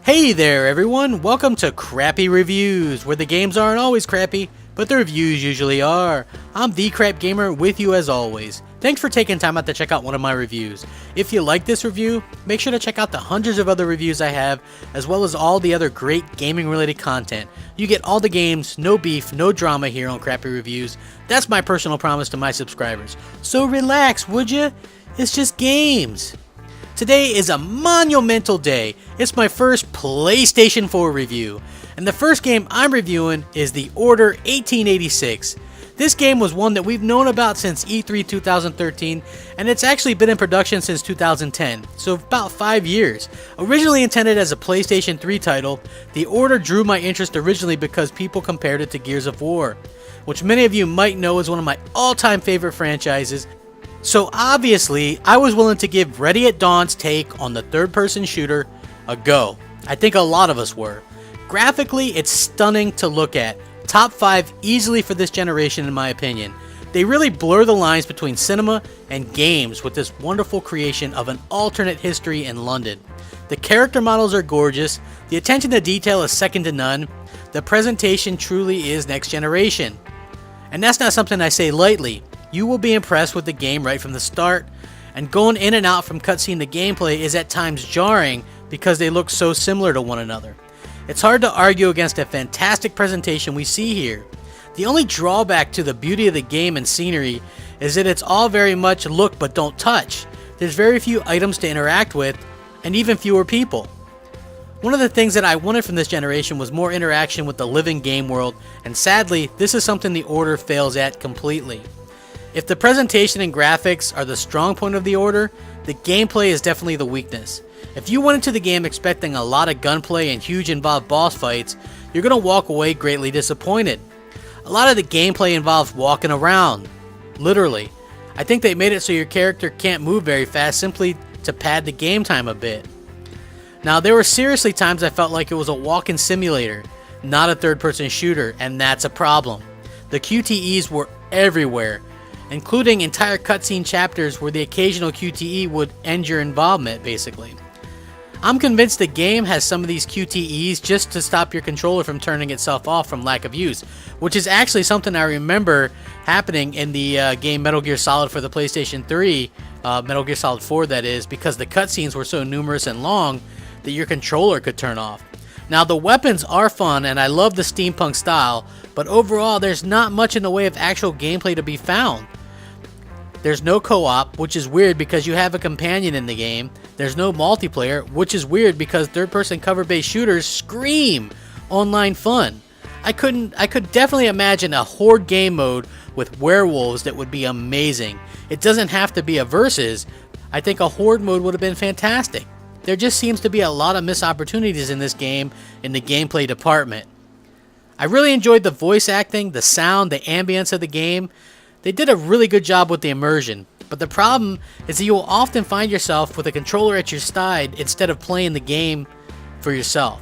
Hey there everyone, welcome to Crappy Reviews, where the games aren't always crappy, but the reviews usually are. I'm the Crap Gamer with you as always. Thanks for taking time out to check out one of my reviews. If you like this review, make sure to check out the hundreds of other reviews I have, as well as all the other great gaming related content. You get all the games, no beef, no drama here on Crappy Reviews. That's my personal promise to my subscribers. So relax, would ya? It's just games. Today is a monumental day. It's my first PlayStation 4 review, and the first game I'm reviewing is The Order 1886. This game was one that we've known about since E3 2013, and it's actually been in production since 2010, so about 5 years. Originally intended as a PlayStation 3 title, The Order drew my interest originally because people compared it to Gears of War, which many of you might know is one of my all-time favorite franchises. So obviously, I was willing to give Ready at Dawn's take on the third-person shooter a go. I think a lot of us were. Graphically, it's stunning to look at. Top 5 easily for this generation in my opinion. They really blur the lines between cinema and games with this wonderful creation of an alternate history in London. The character models are gorgeous, the attention to detail is second to none, the presentation truly is next generation. And that's not something I say lightly. You will be impressed with the game right from the start, and going in and out from cutscene to gameplay is at times jarring because they look so similar to one another. It's hard to argue against a fantastic presentation we see here. The only drawback to the beauty of the game and scenery is that it's all very much look but don't touch. There's very few items to interact with, and even fewer people. One of the things that I wanted from this generation was more interaction with the living game world, and sadly, this is something The Order fails at completely. If the presentation and graphics are the strong point of The Order, the gameplay is definitely the weakness. If you went into the game expecting a lot of gunplay and huge involved boss fights, you're going to walk away greatly disappointed. A lot of the gameplay involves walking around, literally. I think they made it so your character can't move very fast simply to pad the game time a bit. Now, there were seriously times I felt like it was a walking simulator, not a third-person shooter, and that's a problem. The QTEs were everywhere, including entire cutscene chapters where the occasional QTE would end your involvement, basically. I'm convinced the game has some of these QTEs just to stop your controller from turning itself off from lack of use, which is actually something I remember happening in the game Metal Gear Solid for the PlayStation 3, Metal Gear Solid 4 that is, because the cutscenes were so numerous and long that your controller could turn off. Now, the weapons are fun and I love the steampunk style, but overall there's not much in the way of actual gameplay to be found. There's no co-op, which is weird because you have a companion in the game. There's no multiplayer, which is weird because third-person cover-based shooters scream online fun. I could definitely imagine a horde game mode with werewolves that would be amazing. It doesn't have to be a versus. I think a horde mode would have been fantastic. There just seems to be a lot of missed opportunities in this game in the gameplay department. I really enjoyed the voice acting, the sound, the ambience of the game. They did a really good job with the immersion, but the problem is that you will often find yourself with a controller at your side instead of playing the game for yourself.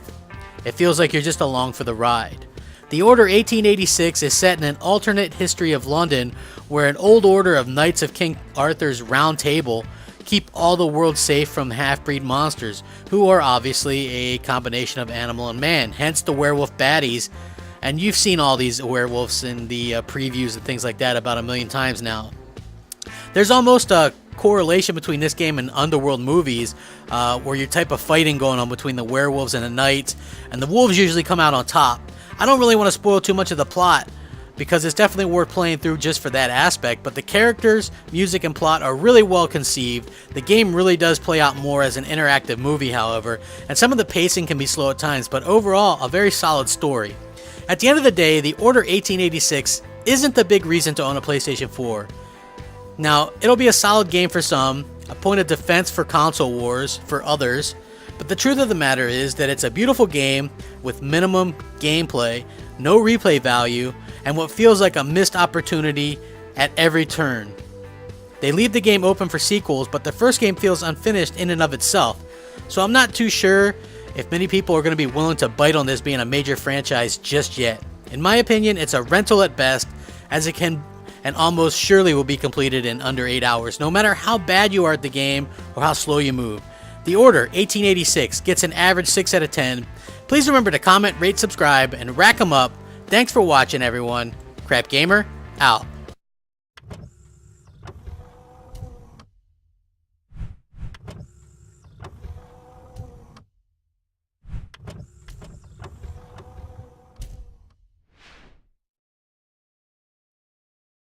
It feels like you're just along for the ride. The Order 1886 is set in an alternate history of London where an old order of Knights of King Arthur's Round Table keep all the world safe from half-breed monsters, who are obviously a combination of animal and man, hence the werewolf baddies. And you've seen all these werewolves in the previews and things like that about a million times now. There's almost a correlation between this game and Underworld movies, where your type of fighting going on between the werewolves and the knights, and the wolves usually come out on top. I don't really want to spoil too much of the plot, because it's definitely worth playing through just for that aspect, but the characters, music, and plot are really well conceived. The game really does play out more as an interactive movie, however, and some of the pacing can be slow at times, but overall, a very solid story. At the end of the day, The Order 1886 isn't the big reason to own a PlayStation 4. Now, it'll be a solid game for some, a point of defense for console wars for others, but the truth of the matter is that it's a beautiful game with minimum gameplay, no replay value, and what feels like a missed opportunity at every turn. They leave the game open for sequels, but the first game feels unfinished in and of itself, so I'm not too sure if many people are going to be willing to bite on this being a major franchise just yet. In my opinion, it's a rental at best, as it can and almost surely will be completed in under 8 hours, no matter how bad you are at the game or how slow you move. The Order 1886 gets an average 6 out of 10. Please remember to comment, rate, subscribe, and rack 'em up. Thanks for watching, everyone. Crap Gamer, out.